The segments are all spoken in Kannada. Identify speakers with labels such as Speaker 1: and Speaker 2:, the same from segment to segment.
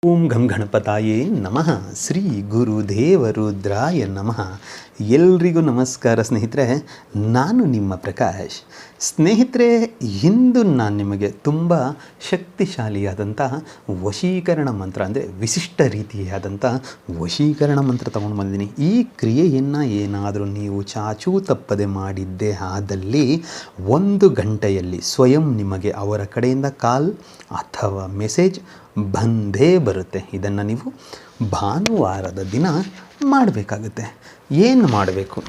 Speaker 1: ಓಂ ಗಂ ಗಣಪತಾಯೇ ನಮಃ. ಶ್ರೀ ಗುರುದೇವರುದ್ರಾಯ ನಮಃ. ಎಲ್ರಿಗೂ ನಮಸ್ಕಾರ ಸ್ನೇಹಿತರೆ, ನಾನು ನಿಮ್ಮ ಪ್ರಕಾಶ್. ಸ್ನೇಹಿತರೆ, ಇಂದು ನಾನು ನಿಮಗೆ ತುಂಬ ಶಕ್ತಿಶಾಲಿಯಾದಂಥ ವಶೀಕರಣ ಮಂತ್ರ, ಅಂದರೆ ವಿಶಿಷ್ಟ ರೀತಿಯಾದಂಥ ವಶೀಕರಣ ಮಂತ್ರ ತಗೊಂಡು ಬಂದಿದ್ದೀನಿ. ಈ ಕ್ರಿಯೆಯನ್ನು ಏನಾದರೂ ನೀವು ಚಾಚೂ ತಪ್ಪದೆ ಮಾಡಿದ್ದೇ ಆದಲ್ಲಿ 1 ಗಂಟೆಯಲ್ಲಿ ಸ್ವಯಂ ನಿಮಗೆ ಅವರ ಕಡೆಯಿಂದ ಕಾಲ್ ಅಥವಾ ಮೆಸೇಜ್ ಬಂದೇ ಬರುತ್ತೆ. ಇದನ್ನು ನೀವು ಭಾನುವಾರದ ದಿನ ಮಾಡಬೇಕಾಗುತ್ತೆ. ಏನು ಮಾಡಬೇಕು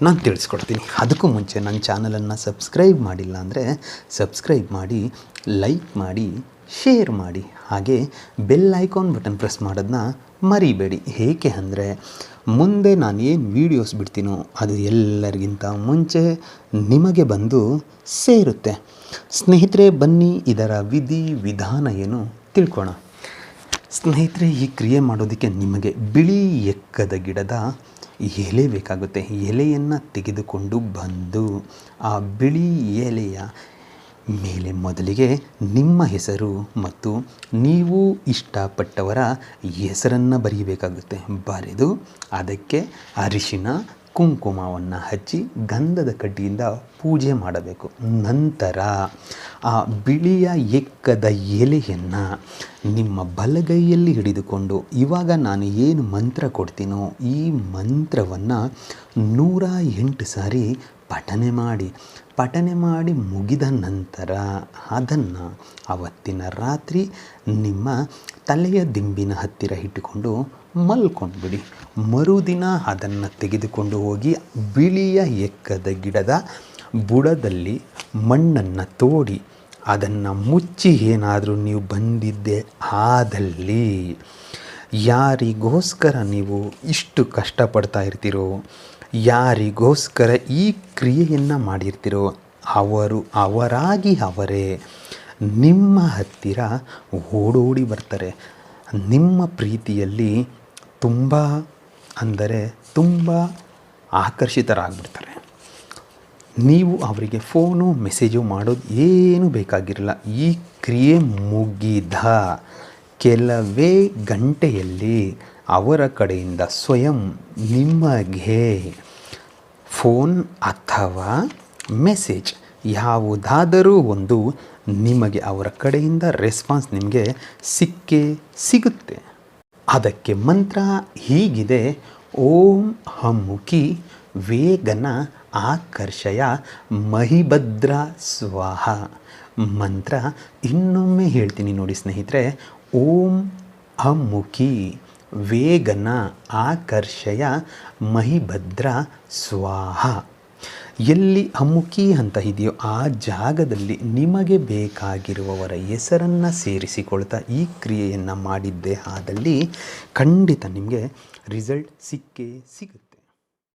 Speaker 1: ನಾನು ತಿಳಿಸ್ಕೊಡ್ತೀನಿ. ಅದಕ್ಕೂ ಮುಂಚೆ ನನ್ನ ಚಾನಲನ್ನು ಸಬ್ಸ್ಕ್ರೈಬ್ ಮಾಡಿಲ್ಲ ಅಂದರೆ ಸಬ್ಸ್ಕ್ರೈಬ್ ಮಾಡಿ, ಲೈಕ್ ಮಾಡಿ, ಶೇರ್ ಮಾಡಿ, ಹಾಗೆ ಬೆಲ್ ಐಕಾನ್ ಬಟನ್ ಪ್ರೆಸ್ ಮಾಡೋದನ್ನ ಮರಿಬೇಡಿ. ಏಕೆ ಅಂದರೆ ಮುಂದೆ ನಾನು ಏನು ವೀಡಿಯೋಸ್ ಬಿಡ್ತೀನೋ ಅದು ಎಲ್ಲರಿಗಿಂತ ಮುಂಚೆ ನಿಮಗೆ ಬಂದು ಸೇರುತ್ತೆ. ಸ್ನೇಹಿತರೆ, ಬನ್ನಿ ಇದರ ವಿಧಿ ವಿಧಾನ ಏನು ತಿಳ್ಕೋಣ. ಸ್ನೇಹಿತರೆ, ಈ ಕ್ರಿಯೆ ಮಾಡೋದಕ್ಕೆ ನಿಮಗೆ ಬಿಳಿ ಎಕ್ಕದ ಗಿಡದ ಎಲೆ ಬೇಕಾಗುತ್ತೆ. ಎಲೆಯನ್ನು ತೆಗೆದುಕೊಂಡು ಬಂದು ಆ ಬಿಳಿ ಎಲೆಯ ಮೇಲೆ ಮೊದಲಿಗೆ ನಿಮ್ಮ ಹೆಸರು ಮತ್ತು ನೀವು ಇಷ್ಟಪಟ್ಟವರ ಹೆಸರನ್ನು ಬರೀಬೇಕಾಗುತ್ತೆ. ಬರೆದು ಅದಕ್ಕೆ ಅರಿಶಿನ ಕುಂಕುಮವನ್ನು ಹಚ್ಚಿ ಗಂಧದ ಕಡ್ಡಿಯಿಂದ ಪೂಜೆ ಮಾಡಬೇಕು. ನಂತರ ಆ ಬಿಳಿಯ ಎಕ್ಕದ ಎಲೆಯನ್ನು ನಿಮ್ಮ ಬಲಗೈಯಲ್ಲಿ ಹಿಡಿದುಕೊಂಡು ಇವಾಗ ನಾನು ಏನು ಮಂತ್ರ ಕೊಡ್ತೀನೋ ಈ ಮಂತ್ರವನ್ನು 108 ಸಾರಿ ಪಠನೆ ಮಾಡಿ ಮುಗಿದ ನಂತರ ಅದನ್ನು ಆವತ್ತಿನ ರಾತ್ರಿ ನಿಮ್ಮ ತಲೆಯ ದಿಂಬಿನ ಹತ್ತಿರ ಇಟ್ಟುಕೊಂಡು ಮಲ್ಕೊಂಡ್ಬಿಡಿ. ಮರುದಿನ ಅದನ್ನು ತೆಗೆದುಕೊಂಡು ಹೋಗಿ ಬಿಳಿಯ ಎಕ್ಕದ ಗಿಡದ ಬುಡದಲ್ಲಿ ಮಣ್ಣನ್ನು ತೋಡಿ ಅದನ್ನು ಮುಚ್ಚಿ ಏನಾದರೂ ನೀವು ಬಂದಿದ್ದೆ ಆದಲ್ಲಿ, ಯಾರಿಗೋಸ್ಕರ ನೀವು ಇಷ್ಟು ಕಷ್ಟಪಡ್ತಾ ಇರ್ತೀರೋ, ಯಾರಿಗೋಸ್ಕರ ಈ ಕ್ರಿಯೆಯನ್ನು ಮಾಡಿರ್ತೀರೋ ಅವರೇ ನಿಮ್ಮ ಹತ್ತಿರ ಓಡೋಡಿ ಬರ್ತಾರೆ. ನಿಮ್ಮ ಪ್ರೀತಿಯಲ್ಲಿ ತುಂಬ ಆಕರ್ಷಿತರಾಗ್ಬಿಡ್ತಾರೆ. ನೀವು ಅವರಿಗೆ ಫೋನು ಮೆಸೇಜು ಮಾಡೋದು ಏನೂ ಬೇಕಾಗಿರಲ್ಲ. ಈ ಕ್ರಿಯೆ ಮುಗಿದ ಕೆಲವೇ ಗಂಟೆಯಲ್ಲಿ ಅವರ ಕಡೆಯಿಂದ ಸ್ವಯಂ ನಿಮಗೆ ಫೋನ್ ಅಥವಾ ಮೆಸೇಜ್ ಯಾವುದಾದರೂ ಒಂದು ನಿಮಗೆ ಅವರ ಕಡೆಯಿಂದ ರೆಸ್ಪಾನ್ಸ್ ನಿಮಗೆ ಸಿಗುತ್ತೆ. ಅದಕ್ಕೆ ಮಂತ್ರ ಹೀಗಿದೆ: ಓಂ ಹಮ್ಮುಖಿ ವೇಗನ ಆಕರ್ಷಯ ಮಹಿಭದ್ರ ಸ್ವಾಹ. ಮಂತ್ರ ಇನ್ನೊಮ್ಮೆ ಹೇಳ್ತೀನಿ ನೋಡಿ ಸ್ನೇಹಿತರೆ. ಓಂ ಹಮ್ಮುಖಿ ವೇಗನ ಆಕರ್ಷಯ ಮಹಿಭದ್ರ ಸ್ವಾಹ. ಎಲ್ಲಿ ಅಮ್ಮುಖಿ ಅಂತ ಇದೆಯೋ ಆ ಜಾಗದಲ್ಲಿ ನಿಮಗೆ ಬೇಕಾಗಿರುವವರ ಹೆಸರನ್ನು ಸೇರಿಸಿಕೊಳ್ತಾ ಈ ಕ್ರಿಯೆಯನ್ನು ಮಾಡಿದ್ದೇ ಆದಲ್ಲಿ ಖಂಡಿತ ನಿಮಗೆ ರಿಸಲ್ಟ್ ಸಿಕ್ಕೇ ಸಿಗುತ್ತೆ.